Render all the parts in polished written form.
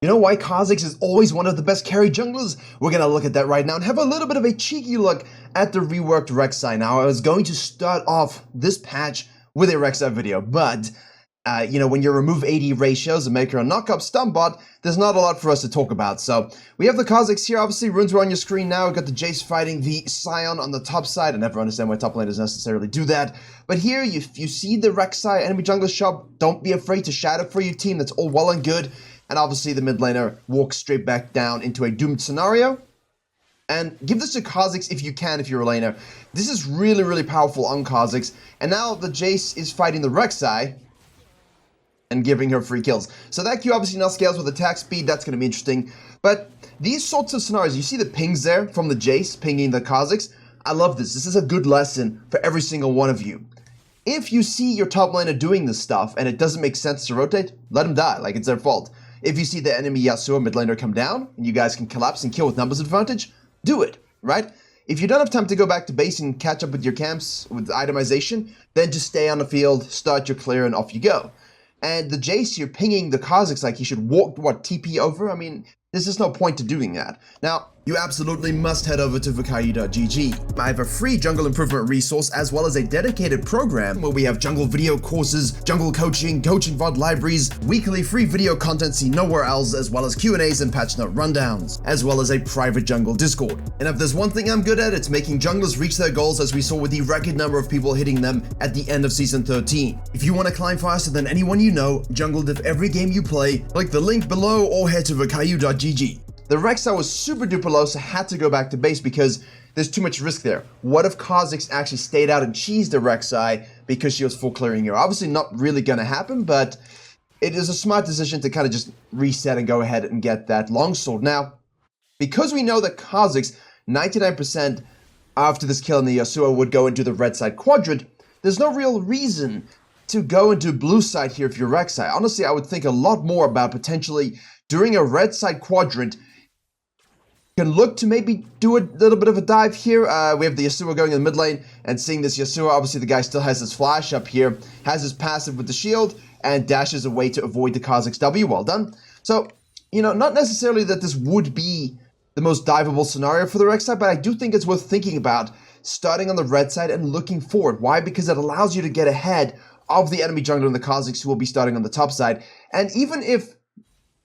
You know why KHA'ZIX is always one of the best carry junglers? We're gonna look at that right now and have a little bit of a cheeky look at the reworked Rek'Sai. Now, I was going to start off this patch with a Rek'Sai video, but when you remove AD ratios and make her a knock-up stun bot, there's not a lot for us to talk about. So we have the KHA'ZIX here. Obviously, runes are on your screen now. We've got the Jace fighting the Sion on the top side. I never understand why top laners necessarily do that. But here, if you see the Rek'Sai enemy jungler shop, don't be afraid to shadow for your team. That's all well and good. And obviously the mid laner walks straight back down into a doomed scenario. And give this to KHA'ZIX if you can, if you're a laner. This is really, really powerful on KHA'ZIX. And now the Jace is fighting the Rek'Sai and giving her free kills. So that Q obviously now scales with attack speed. That's going to be interesting. But these sorts of scenarios, you see the pings there from the Jace pinging the KHA'ZIX. I love this. This is a good lesson for every single one of you. If you see your top laner doing this stuff and it doesn't make sense to rotate, let them die. Like, it's their fault. If you see the enemy Yasuo mid laner come down, and you guys can collapse and kill with numbers advantage, do it, right? If you don't have time to go back to base and catch up with your camps with itemization, then just stay on the field, start your clear, and off you go. And the Jace, you're pinging the KHA'ZIX like he should walk, TP over? I mean, there's just no point to doing that. Now, you absolutely must head over to Virkayu.gg. I have a free jungle improvement resource as well as a dedicated program where we have jungle video courses, jungle coaching VOD libraries, weekly free video content seen nowhere else, as well as Q&As and patch note rundowns, as well as a private jungle Discord. And if there's one thing I'm good at, it's making junglers reach their goals, as we saw with the record number of people hitting them at the end of Season 13. If you want to climb faster than anyone you know, jungle diff every game you play, click the link below or head to Virkayu.gg. The Rek'Sai was super duper low, so I had to go back to base because there's too much risk there. What if KHA'ZIX actually stayed out and cheesed the Rek'Sai because she was full clearing here? Obviously not really going to happen, but it is a smart decision to kind of just reset and go ahead and get that longsword. Now, because we know that KHA'ZIX, 99% after this kill in the Yasuo would go into the red side quadrant, there's no real reason to go into blue side here if you're Rek'Sai. Honestly, I would think a lot more about potentially during a red side quadrant, can look to maybe do a little bit of a dive here. We have the Yasuo going in the mid lane and seeing this Yasuo. Obviously, the guy still has his flash up here, has his passive with the shield, and dashes away to avoid the KHA'ZIX W. Well done. So, not necessarily that this would be the most diveable scenario for the Rek'Sai, but I do think it's worth thinking about starting on the red side and looking forward. Why? Because it allows you to get ahead of the enemy jungler and the KHA'ZIX who will be starting on the top side. And even if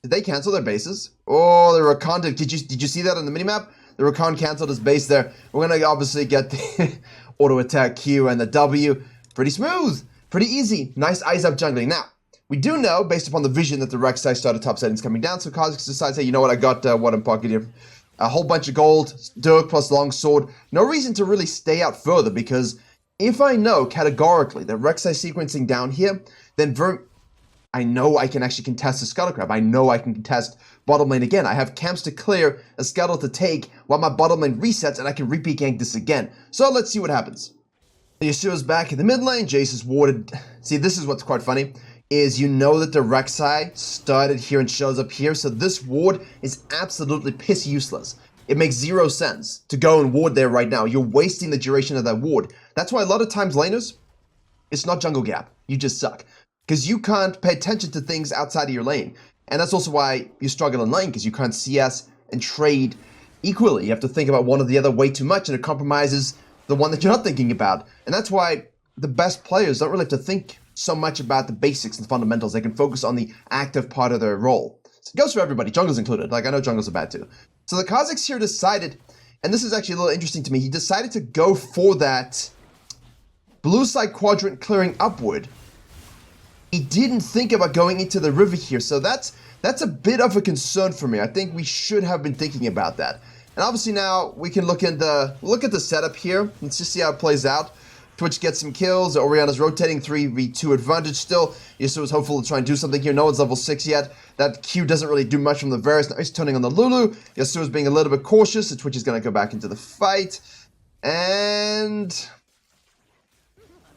did they cancel their bases? Oh, the Rakan did you see that on the minimap? The Rakan canceled his base there. We're gonna obviously get the auto attack Q and the W. Pretty smooth, pretty easy. Nice eyes up jungling. Now, we do know, based upon the vision, that the Rek'Sai started top settings coming down, so KHA'ZIX decides, hey, you know what, I got what in pocket here. A whole bunch of gold, Dirk plus longsword. No reason to really stay out further, because if I know categorically that Rek'Sai sequencing down here, then I know I can actually contest the Scuttle Crab. I know I can contest bottom lane again. I have camps to clear, a Scuttle to take, while my bottom lane resets, and I can repeat gank this again. So let's see what happens. The Yasuo's back in the mid lane. Jace is warded. See, this is what's quite funny, is you know that the Rek'Sai started here and shows up here, so this ward is absolutely piss useless. It makes zero sense to go and ward there right now. You're wasting the duration of that ward. That's why a lot of times laners, it's not jungle gap. You just suck. Because you can't pay attention to things outside of your lane. And that's also why you struggle in lane, because you can't CS and trade equally. You have to think about one or the other way too much, and it compromises the one that you're not thinking about. And that's why the best players don't really have to think so much about the basics and fundamentals. They can focus on the active part of their role. So it goes for everybody, jungles included. Like, I know jungles are bad too. So the KHA'ZIX here decided, and this is actually a little interesting to me, he decided to go for that blue side quadrant clearing upward. He didn't think about going into the river here, so that's a bit of a concern for me. I think we should have been thinking about that. And obviously now we can look at the setup here. Let's just see how it plays out. Twitch gets some kills. Orianna's rotating 3v2 advantage still. Yasuo is hopeful to try and do something here. No one's level 6 yet. That Q doesn't really do much from the Varus. Now he's turning on the Lulu. Yasuo is being a little bit cautious. So Twitch is going to go back into the fight. And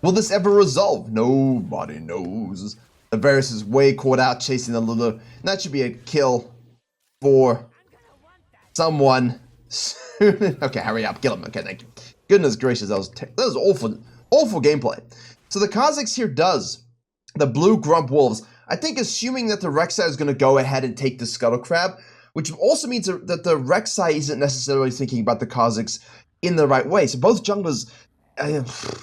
will this ever resolve? Nobody knows. The Varus is way caught out chasing the Lulu. And that should be a kill for someone soon. Okay, hurry up. Kill him. Okay, thank you. Goodness gracious, that was awful gameplay. So the KHA'ZIX here does the blue Grump Wolves. I think assuming that the Rek'Sai is going to go ahead and take the Scuttle Crab, which also means that the Rek'Sai isn't necessarily thinking about the KHA'ZIX in the right way. So both junglers,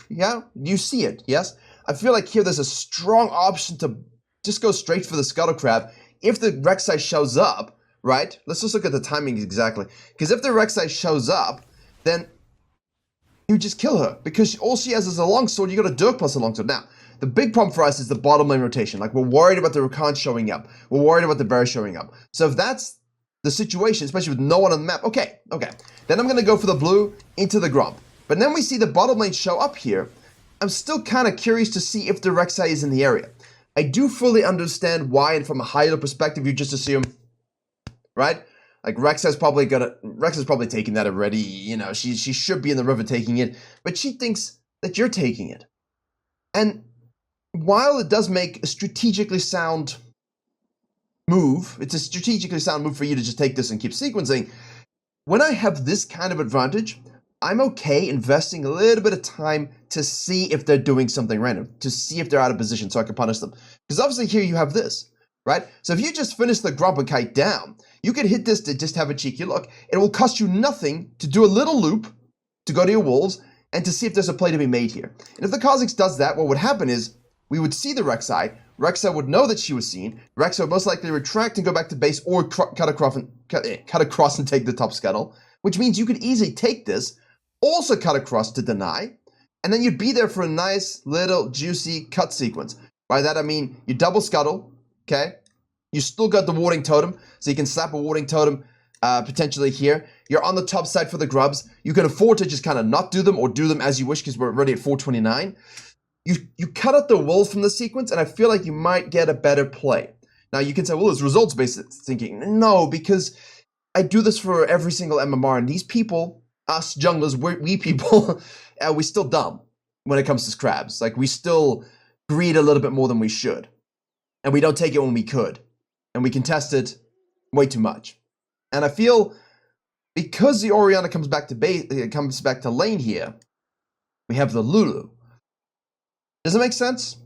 yeah, you see it, yes? I feel like here there's a strong option to just go straight for the Scuttle Crab. If the Rek'Sai shows up, right? Let's just look at the timing exactly. Because if the Rek'Sai shows up, then you just kill her. Because all she has is a longsword, you got a Dirk plus a longsword. Now, the big problem for us is the bottom lane rotation. Like, we're worried about the Rakan showing up. We're worried about the Bear showing up. So if that's the situation, especially with no one on the map, okay. Then I'm going to go for the blue into the Gromp. But then we see the bottom lane show up here. I'm still kind of curious to see if the Rek'Sai is in the area. I do fully understand why, and from a higher perspective, you just assume, right? Like, Rek'Sai's probably taking that already. You know, she should be in the river taking it, but she thinks that you're taking it. And while it does make a strategically sound move, it's a strategically sound move for you to just take this and keep sequencing. When I have this kind of advantage, I'm okay investing a little bit of time to see if they're doing something random, to see if they're out of position so I can punish them. Because obviously here you have this, right? So if you just finish the Gromp and Kite down, you could hit this to just have a cheeky look. It will cost you nothing to do a little loop, to go to your wolves, and to see if there's a play to be made here. And if the KHA'ZIX does that, what would happen is, we would see the Rek'Sai. Rek'Sai would know that she was seen. Rek'Sai would most likely retract and go back to base, or cut across and take the top scuttle, which means you could easily take this, also cut across to deny, and then you'd be there for a nice little juicy cut sequence. By that I mean you double scuttle, okay? You still got the warding totem, so you can slap a warding totem potentially here. You're on the top side for the grubs. You can afford to just kind of not do them or do them as you wish because we're already at 429. You cut out the wolf from the sequence, and I feel like you might get a better play. Now, you can say, well, it's results-based thinking. No, because I do this for every single MMR, and these people, us junglers, we people, we still dumb when it comes to crabs. Like, we still greed a little bit more than we should. And we don't take it when we could. And we contest it way too much. And I feel, because the Orianna comes back to lane here, we have the Lulu. Does it make sense?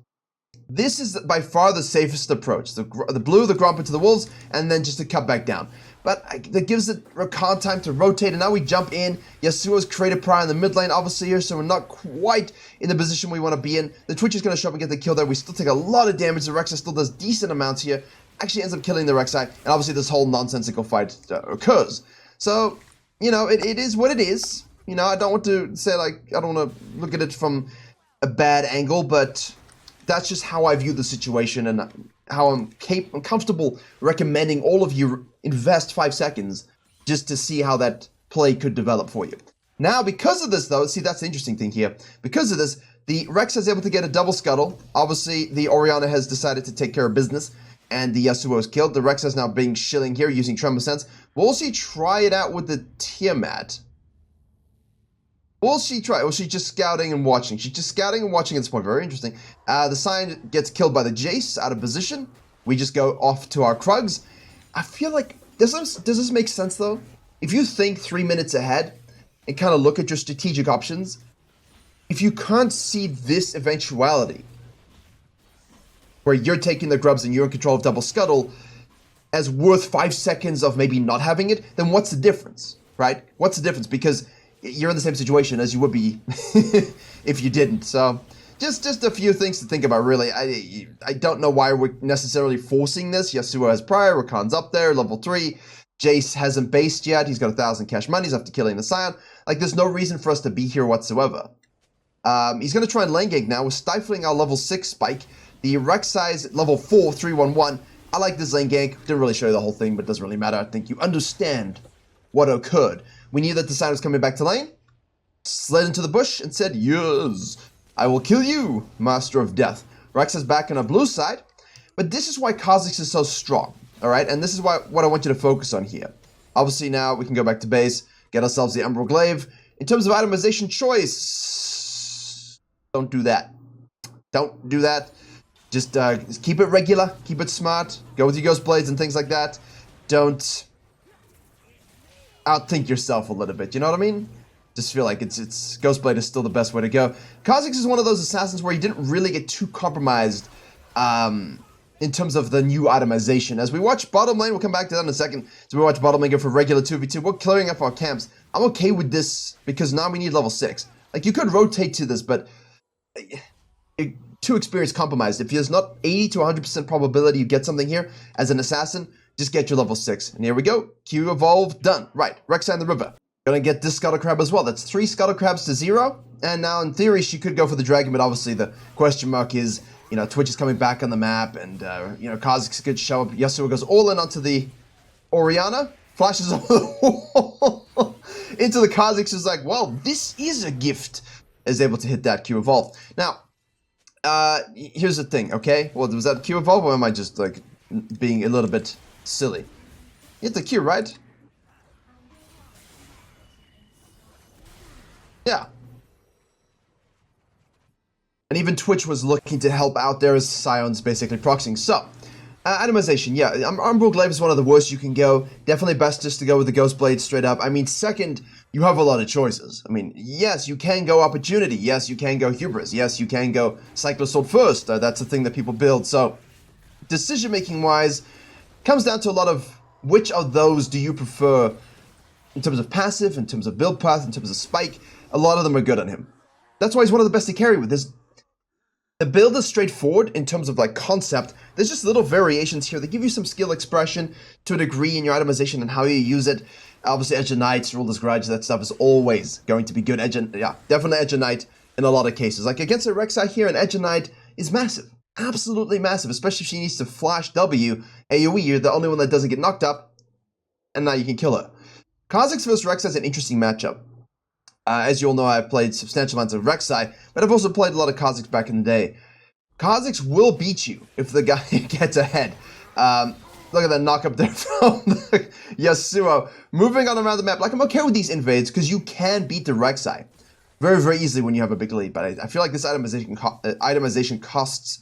This is by far the safest approach. The blue, the Gromp into the wolves, and then just to cut back down. But that gives it Rakan time to rotate, and now we jump in. Yasuo's created prior in the mid lane, obviously here, so we're not quite in the position we want to be in. The Twitch is going to show up and get the kill there. We still take a lot of damage. The Rek'Sai still does decent amounts here. Actually ends up killing the Rek'Sai, and obviously this whole nonsensical fight occurs. So, you know, it is what it is. You know, I don't want to say, like, I don't want to look at it from a bad angle, but that's just how I view the situation and how I'm comfortable recommending all of you invest 5 seconds just to see how that play could develop for you. Now, because of this, though, see, that's the interesting thing here. Because of this, the Rek'Sai is able to get a double scuttle. Obviously, the Orianna has decided to take care of business, and the Yasuo is killed. The Rek'Sai is now being shilling here using Tremor Sense. We'll see try it out with the Tiamat. Will she try? Or she's just scouting and watching? She's just scouting and watching at this point. Very interesting. The Sign gets killed by the Jace out of position. We just go off to our Krugs. I feel like, does this make sense though? If you think 3 minutes ahead and kind of look at your strategic options, if you can't see this eventuality, where you're taking the grubs and you're in control of double scuttle, as worth 5 seconds of maybe not having it, then what's the difference, right? What's the difference? Because you're in the same situation as you would be if you didn't. So just a few things to think about, really. I don't know why we're necessarily forcing this. Yasuo has prior, Rakan's up there, level 3. Jace hasn't based yet. He's got 1,000 cash monies after killing the Scion. Like, there's no reason for us to be here whatsoever. He's going to try and lane gank now. We're stifling our level 6 spike. The Rek'Sai's level 4, 311. I like this lane gank. Didn't really show you the whole thing, but it doesn't really matter. I think you understand what occurred. We knew that the Sign was coming back to lane, slid into the bush, and said, yes, I will kill you, Master of Death. Rek'Sai's back on our blue side, but this is why KHA'ZIX is so strong, all right? And this is what I want you to focus on here. Obviously, now we can go back to base, get ourselves the Emerald Glaive. In terms of itemization choice, don't do that. Don't do that. Just keep it regular, keep it smart, go with your Ghost Blades and things like that. Don't outthink yourself a little bit, you know what I mean? Just feel like it's Ghostblade is still the best way to go. KHA'ZIX is one of those assassins where you didn't really get too compromised in terms of the new itemization. As we watch bottom lane, we'll come back to that in a second. So we watch bottom lane go for regular 2v2. We're clearing up our camps. I'm okay with this because now we need level 6. Like, you could rotate to this, but too experienced compromised. If there's not 80 to 100% probability you get something here as an assassin, just get your level 6. And here we go. Q evolved, done. Right, Rek'Sai in the river. Gonna get this Scuttle Crab as well. That's 3 Scuttle Crabs to 0. And now, in theory, she could go for the dragon, but obviously the question mark is, you know, Twitch is coming back on the map, and, you know, KHA'ZIX could show up. Yasuo goes all in onto the Orianna, flashes over the wall into the KHA'ZIX, is like, well, this is a gift, is able to hit that Q evolve. Now, here's the thing, okay? Well, was that Q evolve, or am I just, like, being a little bit silly? You hit the Q, right? Yeah. And even Twitch was looking to help out there as Sion's basically proxying. So, itemization, yeah, Umbral Glaive is one of the worst you can go. Definitely best just to go with the Ghost Blade straight up. I mean, second, you have a lot of choices. I mean, yes, you can go Opportunity. Yes, you can go Hubris. Yes, you can go Cyclosword first. That's a thing that people build. So, decision-making wise, comes down to a lot of which of those do you prefer in terms of passive, in terms of build path, in terms of spike. A lot of them are good on him. That's why he's one of the best to carry with. The build is straightforward in terms of like concept. There's just little variations here. They give you some skill expression to a degree in your itemization and how you use it. Obviously, Edge of Night, Ruler's Grudge, that stuff is always going to be good. Definitely Edge of Night in a lot of cases. Like against a Rek'Sai here, an Edge of Night is massive. Absolutely massive, especially if she needs to flash W AoE. You're the only one that doesn't get knocked up, and now you can kill her. KHA'ZIX versus Rek'Sai is an interesting matchup. As you all know, I've played substantial amounts of Rek'Sai, but I've also played a lot of KHA'ZIX back in the day. KHA'ZIX will beat you if the guy gets ahead. Look at that knock up there from Yasuo. Moving on around the map, like I'm okay with these invades because you can beat the Rek'Sai very, very easily when you have a big lead, but I feel like this itemization costs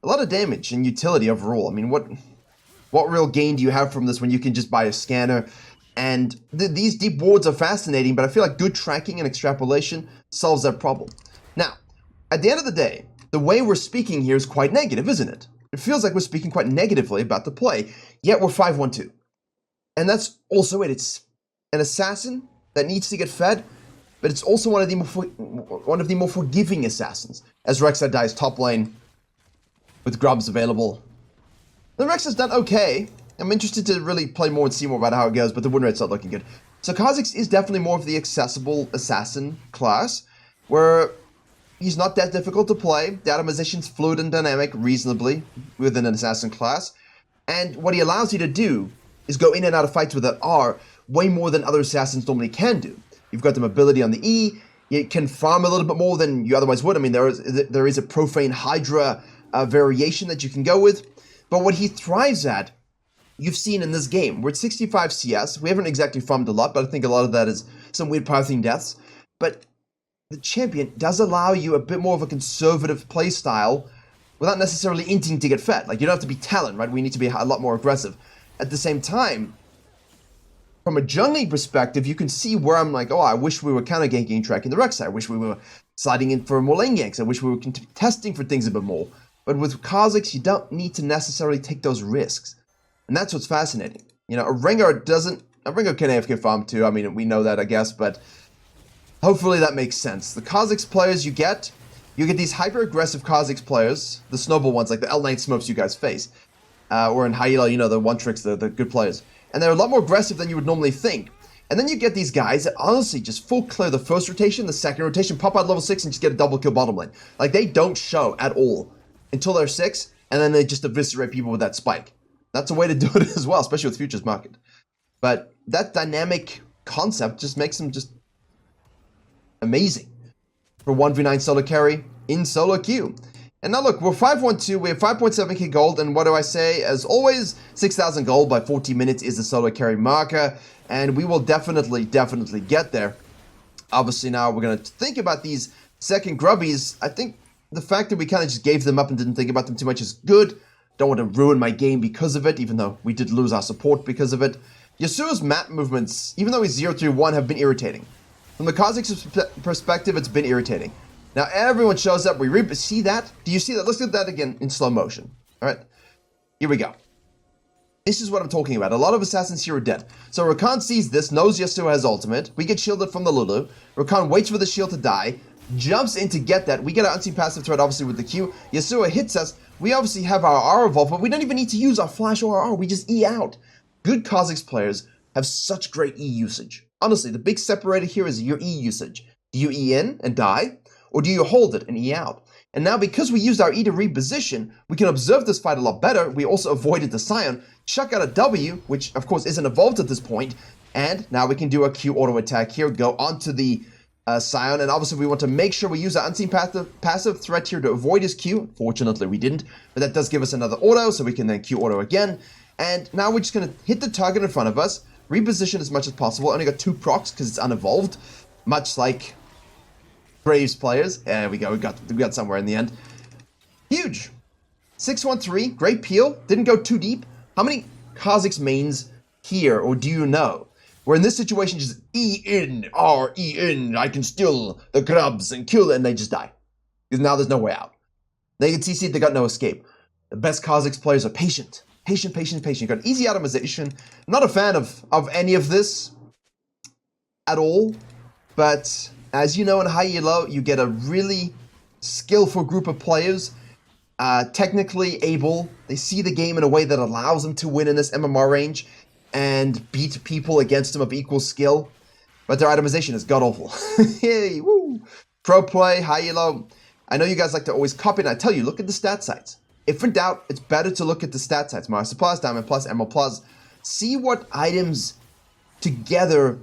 a lot of damage and utility overall. I mean, what real gain do you have from this when you can just buy a scanner? And these deep wards are fascinating, but I feel like good tracking and extrapolation solves that problem. Now, at the end of the day, the way we're speaking here is quite negative, isn't it? It feels like we're speaking quite negatively about the play, yet we're 5-1-2. And that's also it. It's an assassin that needs to get fed, but it's also one of the more forgiving assassins, as Rek'Sai dies top lane with grubs available. The Rek'Sai's done okay. I'm interested to really play more and see more about how it goes, but the win rate's not looking good. So KHA'ZIX is definitely more of the accessible assassin class, where he's not that difficult to play. The itemization's fluid and dynamic reasonably within an assassin class. And what he allows you to do is go in and out of fights with that R way more than other assassins normally can do. You've got the mobility on the E, you can farm a little bit more than you otherwise would. I mean, there is a Profane Hydra variation that you can go with. But what he thrives at, you've seen in this game. We're at 65 CS. We haven't exactly farmed a lot, but I think a lot of that is some weird pathing deaths. But the champion does allow you a bit more of a conservative play style without necessarily inting to get fed. Like, you don't have to be Talon, right? We need to be a lot more aggressive. At the same time, from a jungling perspective, you can see where I'm like, oh, I wish we were counter ganking tracking the Rek'Sai. I wish we were sliding in for more lane ganks. I wish we were testing for things a bit more. But with KHA'ZIX, you don't need to necessarily take those risks. And that's what's fascinating. You know, a Rengar can AFK farm too. I mean, we know that, I guess, but hopefully that makes sense. The KHA'ZIX players you get these hyper-aggressive KHA'ZIX players, the snowball ones, like the L9 Smokes you guys face. Or in Hyela, you know, the one-tricks, the good players. And they're a lot more aggressive than you would normally think. And then you get these guys that honestly just full clear the first rotation, the second rotation, pop out level 6 and just get a double kill bottom lane. Like, they don't show at all until they're 6, and then they just eviscerate people with that spike. That's a way to do it as well, especially with Futures Market. But that dynamic concept just makes them just amazing for 1v9 solo carry in solo queue. And now look, we're 5-1-2, we have 5.7k gold, and what do I say? As always, 6,000 gold by 40 minutes is the solo carry marker, and we will definitely get there. Obviously now we're going to think about these second grubbies. I think the fact that we kind of just gave them up and didn't think about them too much is good. Don't want to ruin my game because of it, even though we did lose our support because of it. Yasuo's map movements, even though he's 0-3-1, have been irritating. From the KHA'ZIX perspective, it's been irritating. Now everyone shows up, we see that? Do you see that? Let's do that again in slow motion. Alright. Here we go. This is what I'm talking about. A lot of assassins here are dead. So Rakan sees this, knows Yasuo has ultimate. We get shielded from the Lulu. Rakan waits for the shield to die, jumps in to get that. We get our unseen passive threat, obviously, with the Q. Yasuo hits us. We obviously have our R evolve, but we don't even need to use our flash or our R. We just E out. Good KHA'ZIX players have such great E usage. Honestly, the big separator here is your E usage. Do you E in and die? Or do you hold it and E out? And now, because we used our E to reposition, we can observe this fight a lot better. We also avoided the Scion, chuck out a W, which of course isn't evolved at this point, and now we can do a Q auto attack here, go onto the Scion, and obviously we want to make sure we use our unseen passive threat here to avoid his Q. Fortunately, we didn't, but that does give us another auto, so we can then Q auto again. And now we're just going to hit the target in front of us, reposition as much as possible. Only got 2 procs because it's unevolved, much like Braves players. There we go, we got somewhere in the end. Huge. 613, great peel, didn't go too deep. How many KHA'ZIX mains here, or do you know, where in this situation just E in, R, E in, I can steal the grubs and kill it, and they just die. Because now there's no way out. They can CC, they got no escape. The best KHA'ZIX players are patient. Patient, patient, patient. You got easy atomization. I'm not a fan of any of this at all, but as you know, in high elo, you get a really skillful group of players, technically able. They see the game in a way that allows them to win in this MMR range and beat people against them of equal skill. But their itemization is god-awful. Hey, woo! Pro play, high elo. I know you guys like to always copy it. I tell you, look at the stat sites. If in doubt, it's better to look at the stat sites. Master Plus, Diamond Plus, Emerald Plus. See what items together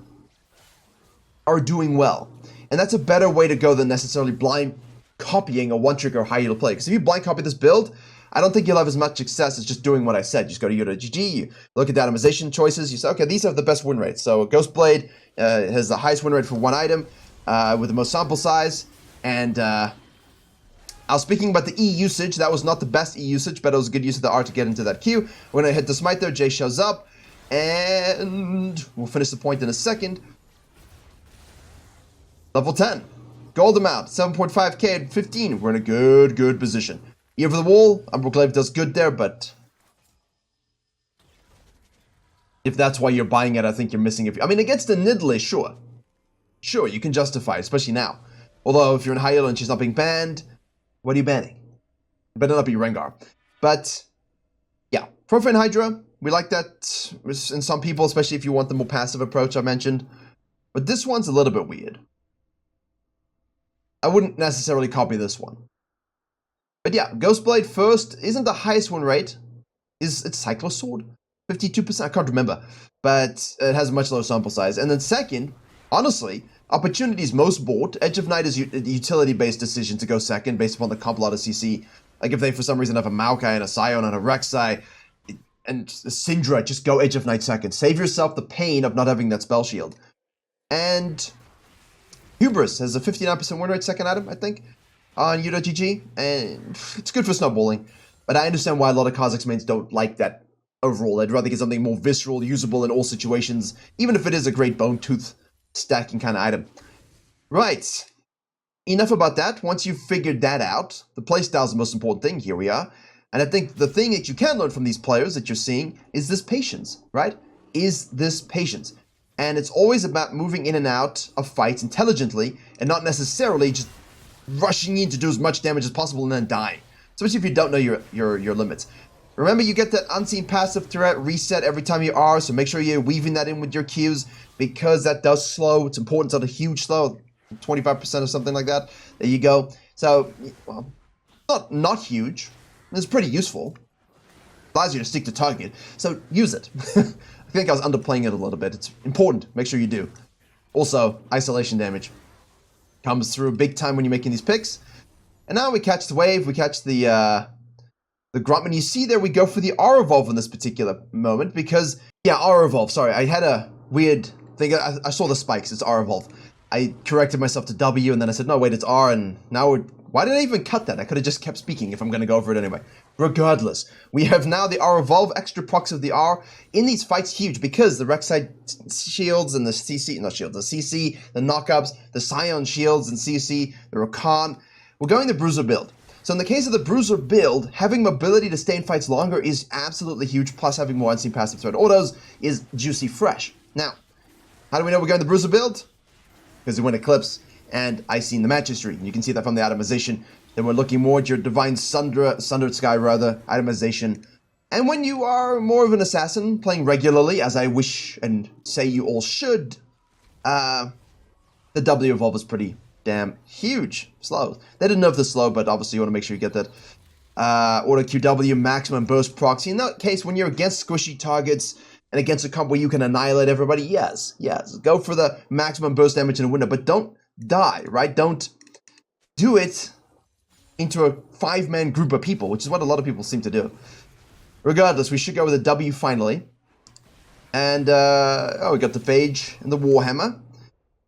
are doing well. And that's a better way to go than necessarily blind copying a one-trigger high elo play. Because if you blind copy this build, I don't think you'll have as much success as just doing what I said. You just go to GG, you look at the itemization choices, you say, okay, these have the best win rates. So Ghostblade has the highest win rate for one item with the most sample size. And I was speaking about the E usage. That was not the best E usage, but it was a good use of the R to get into that queue. We're going to hit the smite there. Jay shows up. And we'll finish the point in a second. Level 10. Gold amount. 7.5k at 15. We're in a good position. Ear for the wall. Umbral does good there, but if that's why you're buying it, I think you're missing it. I mean, against the Nidalee, sure. Sure, you can justify it, especially now. Although, if you're in high elo and she's not being banned, what are you banning? It better not be Rengar. But, yeah. Profane Hydra, we like that in some people, especially if you want the more passive approach I mentioned. But this one's a little bit weird. I wouldn't necessarily copy this one. But yeah, Ghostblade first isn't the highest win rate. It's Cyclo Sword? 52%, I can't remember. But it has a much lower sample size. And then second, honestly, Opportunity's most bought. Edge of Night is a utility-based decision to go second based upon the comp lot of CC. Like if they for some reason have a Maokai and a Scion and a Rek'Sai and a Syndra, just go Edge of Night second. Save yourself the pain of not having that spell shield. And Hubris has a 59% win rate second item, I think, on U.GG, and it's good for snowballing. But I understand why a lot of KHA'ZIX mains don't like that overall. They'd rather get something more visceral, usable in all situations, even if it is a great bone tooth stacking kind of item. Right. Enough about that. Once you've figured that out, the playstyle is the most important thing. Here we are. And I think the thing that you can learn from these players that you're seeing is this patience, right? Is this patience. And it's always about moving in and out of fights intelligently and not necessarily just rushing in to do as much damage as possible and then dying. Especially if you don't know your limits. Remember, you get that unseen passive threat reset every time you are, so make sure you're weaving that in with your Qs because that does slow. It's important, it's not a huge slow, 25% or something like that. There you go. So, well, not huge. It's pretty useful. Allows you to stick to target, so use it. I think I was underplaying it a little bit. It's important. Make sure you do. Also, isolation damage comes through big time when you're making these picks. And now we catch the wave. We catch the Gruntman. You see there we go for the R evolve in this particular moment because, yeah, R evolve. Sorry, I had a weird thing. I saw the spikes. It's R evolve. I corrected myself to W and then I said, no, wait, it's R. And now why did I even cut that? I could have just kept speaking if I'm going to go over it anyway. Regardless, we have now the R evolve, extra procs of the R in these fights huge because the Rek'Sai shields and the CC, not shields, the CC, the knockups, the Scion shields and CC, the Rakan. We're going the Bruiser build. So in the case of the Bruiser build, having mobility to stay in fights longer is absolutely huge, plus having more unseen passive threat autos is juicy fresh. Now, how do we know we're going the Bruiser build? Because we win Eclipse, and I seen the match history. You can see that from the itemization. Then we're looking more at your Divine Sundered Sky rather, itemization. And when you are more of an assassin, playing regularly, as I wish and say you all should, the W evolve is pretty damn huge. Slow. They didn't nerf the slow, but obviously you want to make sure you get that. Auto QW, maximum burst proxy. In that case, when you're against squishy targets and against a comp where you can annihilate everybody, yes. Go for the maximum burst damage in a window, but don't die, right? Don't do it into a 5-man group of people, which is what a lot of people seem to do. Regardless, we should go with a W finally. And, we got the Phage and the Warhammer.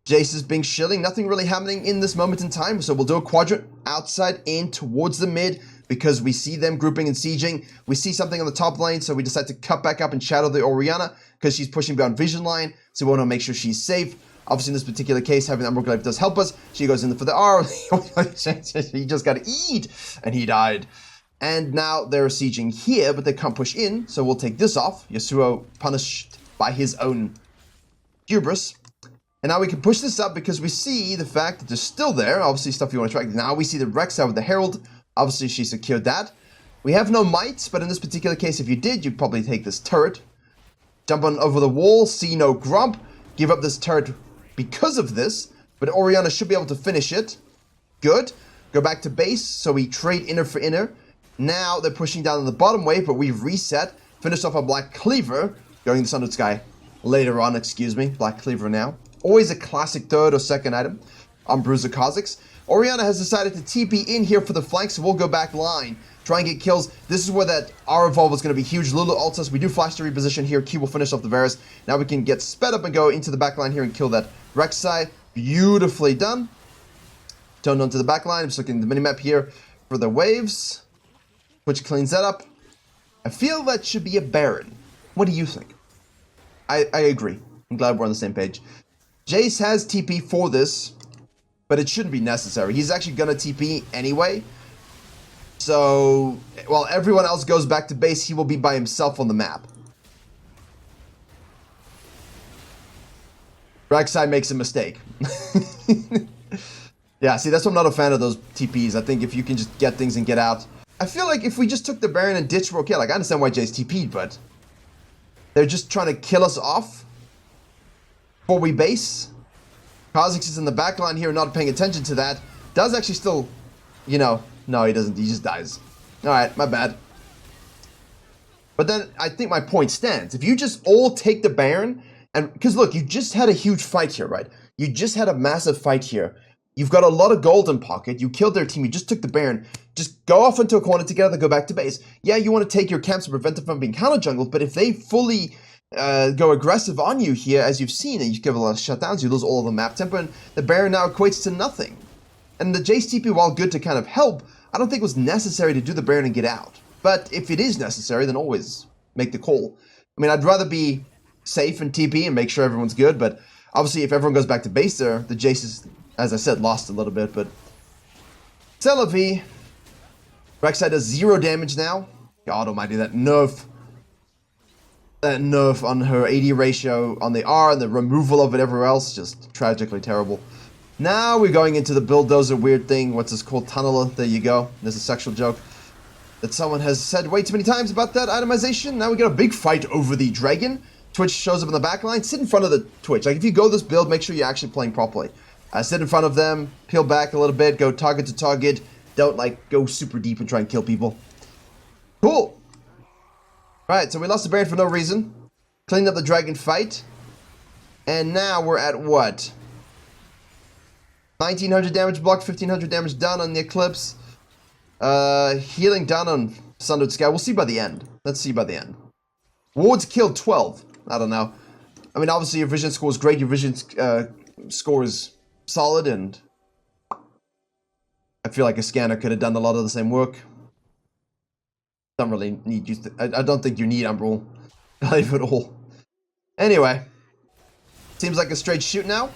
Jace is being shilling. Nothing really happening in this moment in time, so we'll do a quadrant outside in towards the mid because we see them grouping and sieging. We see something on the top lane, so we decide to cut back up and shadow the Orianna because she's pushing beyond vision line, so we want to make sure she's safe. Obviously, in this particular case, having that Emerald Glaive does help us. She goes in for the R. He just got to eat, and he died. And now they're sieging here, but they can't push in, so we'll take this off. Yasuo punished by his own hubris. And now we can push this up because we see the fact that they're still there. Obviously, stuff you want to track. Now we see the Rek'Sai with the Herald. Obviously, she secured that. We have no mites, but in this particular case, if you did, you'd probably take this turret. Jump on over the wall, see no grump. Give up this turret because of this. But Orianna should be able to finish it. Good. Go back to base, so we trade inner for inner. Now they're pushing down on the bottom wave, but we've reset. Finished off a Black Cleaver. Going to Sundered Sky later on, excuse me. Black Cleaver now. Always a classic third or second item on Bruiser KHA'ZIX. Orianna has decided to TP in here for the flank, so we'll go back line. Try and get kills. This is where that R evolve is going to be huge. Lulu ults us. We do flash to reposition here. Q will finish off the Varus. Now we can get sped up and go into the back line here and kill that Rek'Sai. Beautifully done. Turned onto the back line. I'm just looking at the minimap here for the waves, which cleans that up. I feel that should be a Baron. What do you think? I agree. I'm glad we're on the same page. Jace has TP for this, but it shouldn't be necessary. He's actually going to TP anyway. So, while everyone else goes back to base, he will be by himself on the map. Rek'Sai makes a mistake. Yeah, see, that's why I'm not a fan of those TPs. I think if you can just get things and get out. I feel like if we just took the Baron and ditched, we're okay. Like, I understand why Jace TP'd, but they're just trying to kill us off before we base. KHA'ZIX is in the back line here, not paying attention to that. Does actually still, you know, no, he doesn't. He just dies. All right, my bad. But then I think my point stands. If you just all take the Baron, and because look, you just had a huge fight here, right? You just had a massive fight here. You've got a lot of gold in pocket. You killed their team. You just took the Baron. Just go off into a corner together, go back to base. Yeah, you want to take your camps to prevent them from being counter-jungled, but if they fully go aggressive on you here, as you've seen, and you give a lot of shutdowns, you lose all of the map tempo, and the Baron now equates to nothing. And the Jace TP, while good to kind of help, I don't think it was necessary to do the Baron and get out. But if it is necessary, then always make the call. I mean, I'd rather be safe and TP and make sure everyone's good, but obviously if everyone goes back to base there, the Jace is, as I said, lost a little bit, but Celavi, Rek'Sai does 0 damage now. God almighty, that nerf on her AD ratio on the R and the removal of it everywhere else, just tragically terrible. Now we're going into the bulldozer weird thing. What's this called? Tunneler. There you go. There's a sexual joke that someone has said way too many times about that itemization. Now we get a big fight over the dragon. Twitch shows up in the back line. Sit in front of the Twitch. Like if you go this build, make sure you're actually playing properly. Sit in front of them, peel back a little bit, go target to target. Don't like go super deep and try and kill people. Cool. Right, so we lost the Baron for no reason. Cleaned up the dragon fight. And now we're at what? 1900 damage blocked, 1500 damage done on the Eclipse. Healing done on Sundered Sky. We'll see by the end. Let's see by the end. Wards killed 12. I don't know. I mean, obviously your vision score is great. Your vision score is solid, and I feel like a scanner could have done a lot of the same work. Don't really need you. I don't think you need Umbral Glaive at all. Anyway, seems like a straight shoot now.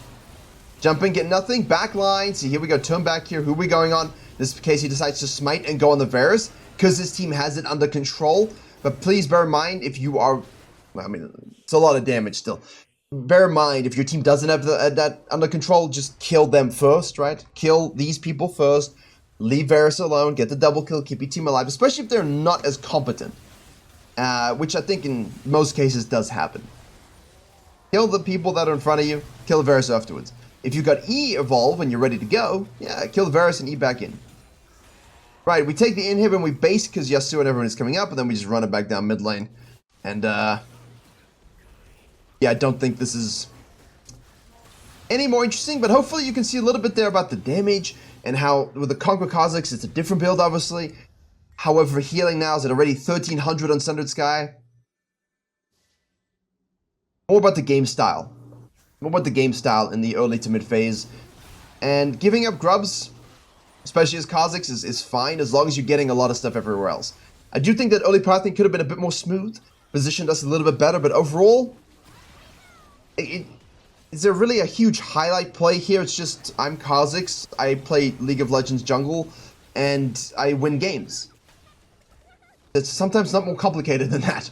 Jump in, get nothing. Back line. See, here we go. Turn back here. Who are we going on? In this case, he decides to smite and go on the Varus because his team has it under control. But please bear in mind if you are... Well, I mean, it's a lot of damage still. Bear in mind, if your team doesn't have that under control, just kill them first, right? Kill these people first. Leave Varus alone. Get the double kill. Keep your team alive. Especially if they're not as competent. Which I think in most cases does happen. Kill the people that are in front of you. Kill the Varus afterwards. If you got E evolve and you're ready to go, yeah, kill the Varus and E back in. Right, we take the inhib and we base because Yasuo and everyone is coming up, and then we just run it back down mid lane. And, yeah, I don't think this is any more interesting, but hopefully you can see a little bit there about the damage and how, with the Conquer KHA'ZIX, it's a different build, obviously. However, healing now is at already 1300 on Sundered Sky. More about the game style. More about the game style in the early to mid phase. And giving up grubs, especially as KHA'ZIX, is fine as long as you're getting a lot of stuff everywhere else. I do think that early pathing could have been a bit more smooth, positioned us a little bit better, but overall, is there really a huge highlight play here? It's just, I'm KHA'ZIX, I play League of Legends jungle, and I win games. It's sometimes not more complicated than that.